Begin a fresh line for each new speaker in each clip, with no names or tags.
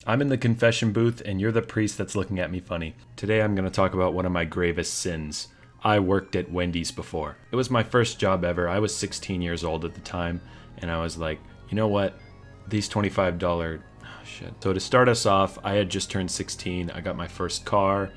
I'm in the confession booth, and you're the priest that's looking at me funny. Today I'm going to talk about one of my gravest sins. I worked at Wendy's before. It was my first job ever. I was 16 years old at the time, and I was like, you know what? These $25... shit. So to start us off, I had just turned 16. I got my first car,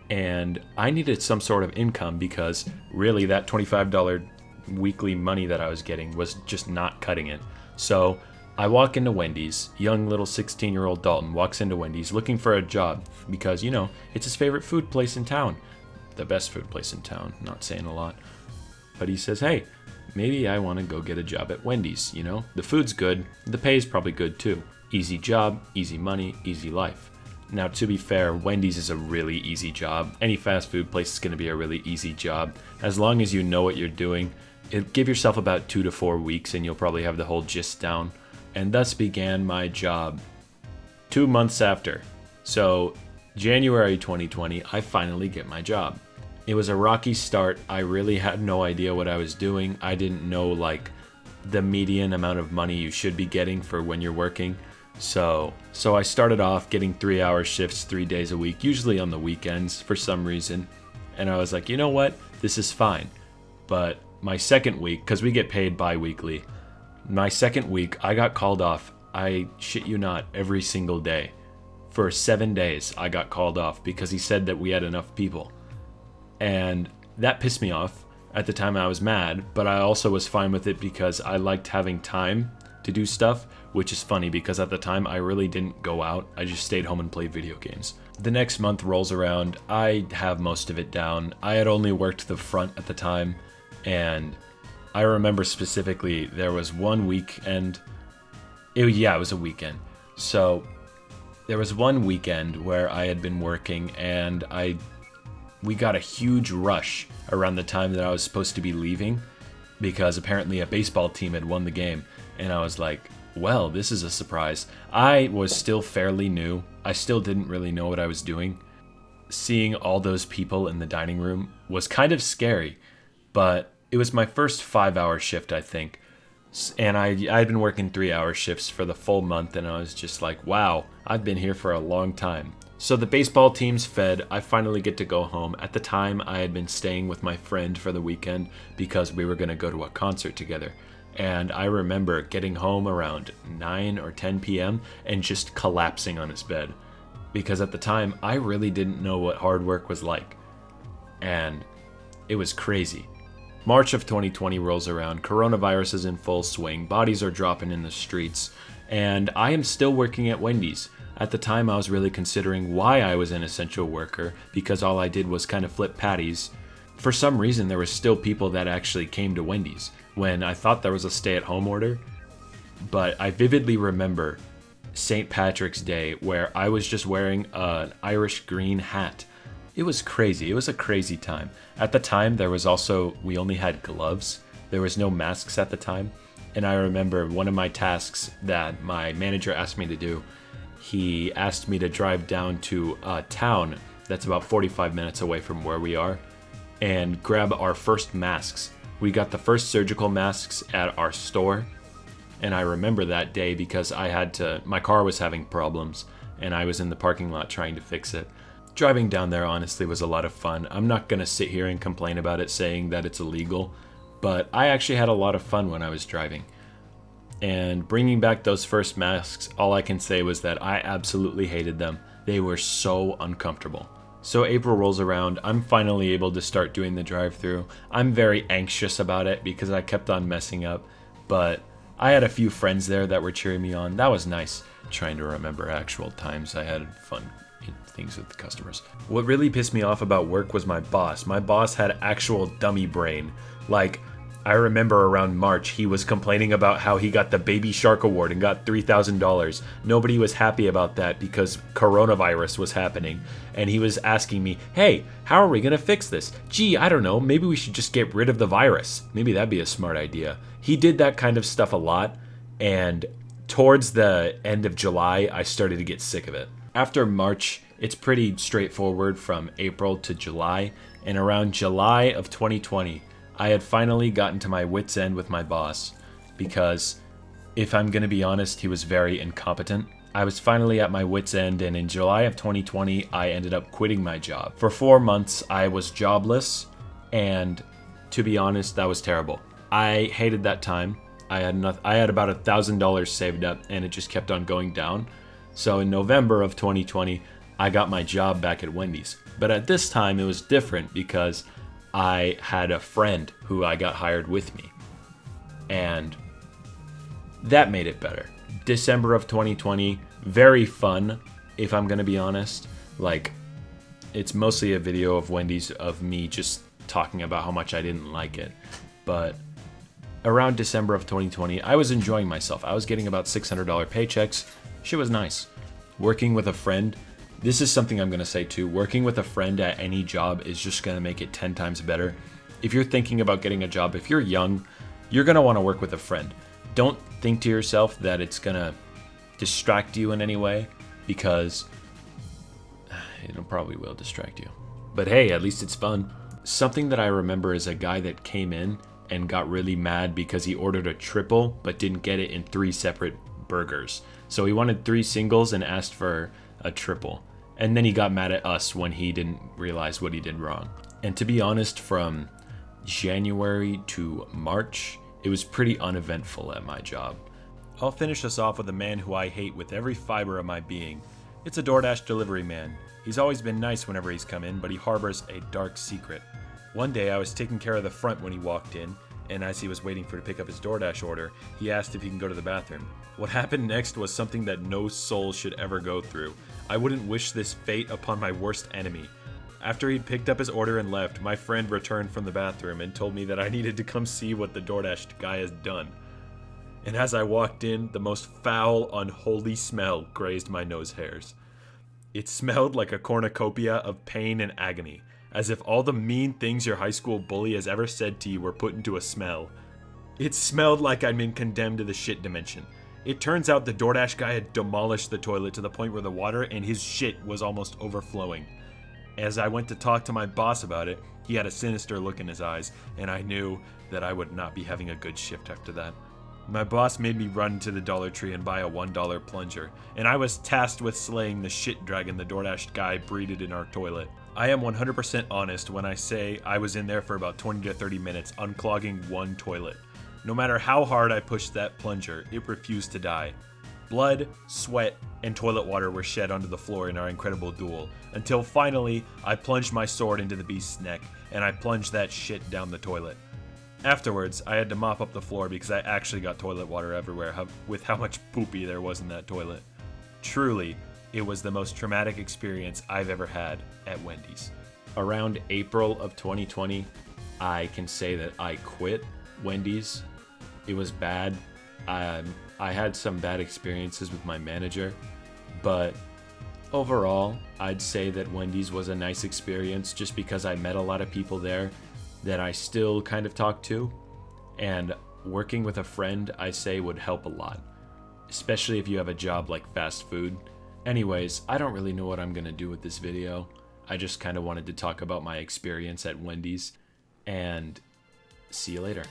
and I needed some sort of income because really that $25 weekly money that I was getting was just not cutting it. So I walk into Wendy's. Young little 16-year-old Dalton walks into Wendy's looking for a job because, you know, it's his favorite food place in town. The best food place in town, not saying a lot. But he says, hey, maybe I want to go get a job at Wendy's, you know? The food's good, the pay's probably good too. Easy job, easy money, easy life. Now, to be fair, Wendy's is a really easy job. Any fast food place is going to be a really easy job. As long as you know what you're doing, give yourself about 2 to 4 weeks and you'll probably have the whole gist down. And thus began my job 2 months after. So, January 2020, I finally get my job. It was a rocky start. I really had no idea what I was doing. I didn't know, like, the median amount of money you should be getting for when you're working. So I started off getting 3-hour shifts 3 days a week, usually on the weekends for some reason. And I was like, you know what? This is fine. But my second week, because we get paid bi-weekly, my second week, I got called off, I shit you not, every single day. For 7 days, I got called off because he said that we had enough people. And that pissed me off. At the time, I was mad, but I also was fine with it because I liked having time to do stuff, which is funny because at the time, I really didn't go out. I just stayed home and played video games. The next month rolls around. I have most of it down. I had only worked the front at the time, and I remember specifically there was one weekend. It was a weekend. So there was one weekend where I had been working and we got a huge rush around the time that I was supposed to be leaving because apparently a baseball team had won the game. And I was like, well, this is a surprise. I was still fairly new. I still didn't really know what I was doing. Seeing all those people in the dining room was kind of scary, but it was my first 5-hour shift, I think. And I'd been working 3-hour shifts for the full month, and I was just like, wow, I've been here for a long time. So the baseball team's fed, I finally get to go home. At the time, I had been staying with my friend for the weekend because we were going to go to a concert together. And I remember getting home around 9 or 10 p.m. and just collapsing on his bed. Because at the time, I really didn't know what hard work was like. And it was crazy. March of 2020 rolls around, coronavirus is in full swing, bodies are dropping in the streets, and I am still working at Wendy's. At the time, I was really considering why I was an essential worker, because all I did was kind of flip patties. For some reason, there were still people that actually came to Wendy's when I thought there was a stay-at-home order. But I vividly remember St. Patrick's Day where I was just wearing an Irish green hat. It was crazy. It was a crazy time. At the time, we only had gloves. There was no masks at the time. And I remember one of my tasks that my manager asked me to do, he asked me to drive down to a town that's about 45 minutes away from where we are and grab our first masks. We got the first surgical masks at our store. And I remember that day because my car was having problems and I was in the parking lot trying to fix it. Driving down there honestly was a lot of fun. I'm not going to sit here and complain about it saying that it's illegal, but I actually had a lot of fun when I was driving. And bringing back those first masks, all I can say was that I absolutely hated them. They were so uncomfortable. So April rolls around, I'm finally able to start doing the drive-thru. I'm very anxious about it because I kept on messing up, but I had a few friends there that were cheering me on. That was nice. Trying to remember actual times I had fun things with the customers. What really pissed me off about work was my boss. My boss had actual dummy brain. Like, I remember around March, he was complaining about how he got the Baby Shark Award and got $3,000. Nobody was happy about that because coronavirus was happening. And he was asking me, hey, how are we going to fix this? Gee, I don't know, maybe we should just get rid of the virus. Maybe that'd be a smart idea. He did that kind of stuff a lot. And towards the end of July, I started to get sick of it. After March, it's pretty straightforward from April to July. And around July of 2020, I had finally gotten to my wit's end with my boss because, if I'm going to be honest, he was very incompetent. I was finally at my wit's end, and in July of 2020, I ended up quitting my job. For 4 months, I was jobless, and to be honest, that was terrible. I hated that time. I had about $1,000 saved up, and it just kept on going down. So in November of 2020, I got my job back at Wendy's. But at this time, it was different because I had a friend who I got hired with me, and that made it better. December of 2020, very fun, if I'm gonna be honest. Like, it's mostly a video of Wendy's of me just talking about how much I didn't like it. But around December of 2020, I was enjoying myself. I was getting about $600 paychecks. Shit was nice. Working with a friend, this is something I'm gonna say too. Working with a friend at any job is just gonna make it 10 times better. If you're thinking about getting a job, if you're young, you're gonna wanna work with a friend. Don't think to yourself that it's gonna distract you in any way, because it probably will distract you. But hey, at least it's fun. Something that I remember is a guy that came in and got really mad because he ordered a triple but didn't get it in 3 separate burgers. So he wanted 3 singles and asked for a triple. And then he got mad at us when he didn't realize what he did wrong. And to be honest, from January to March, it was pretty uneventful at my job. I'll finish us off with a man who I hate with every fiber of my being. It's a DoorDash delivery man. He's always been nice whenever he's come in, but he harbors a dark secret. One day I was taking care of the front when he walked in, and as he was waiting to pick up his DoorDash order, he asked if he can go to the bathroom. What happened next was something that no soul should ever go through. I wouldn't wish this fate upon my worst enemy. After he'd picked up his order and left, my friend returned from the bathroom and told me that I needed to come see what the DoorDash guy has done. And as I walked in, the most foul, unholy smell grazed my nose hairs. It smelled like a cornucopia of pain and agony, as if all the mean things your high school bully has ever said to you were put into a smell. It smelled like I'd been condemned to the shit dimension. It turns out the DoorDash guy had demolished the toilet to the point where the water and his shit was almost overflowing. As I went to talk to my boss about it, he had a sinister look in his eyes, and I knew that I would not be having a good shift after that. My boss made me run to the Dollar Tree and buy a $1 plunger, and I was tasked with slaying the shit dragon the DoorDash guy breeded in our toilet. I am 100% honest when I say I was in there for about 20 to 30 minutes unclogging one toilet. No matter how hard I pushed that plunger, it refused to die. Blood, sweat, and toilet water were shed onto the floor in our incredible duel, until finally I plunged my sword into the beast's neck, and I plunged that shit down the toilet. Afterwards, I had to mop up the floor because I actually got toilet water everywhere with how much poopy there was in that toilet. Truly, it was the most traumatic experience I've ever had at Wendy's. Around April of 2020, I can say that I quit Wendy's. It was bad. I had some bad experiences with my manager, but overall, I'd say that Wendy's was a nice experience just because I met a lot of people there that I still kind of talk to, and working with a friend, I say, would help a lot, especially if you have a job like fast food. Anyways, I don't really know what I'm gonna do with this video. I just kind of wanted to talk about my experience at Wendy's, and see you later.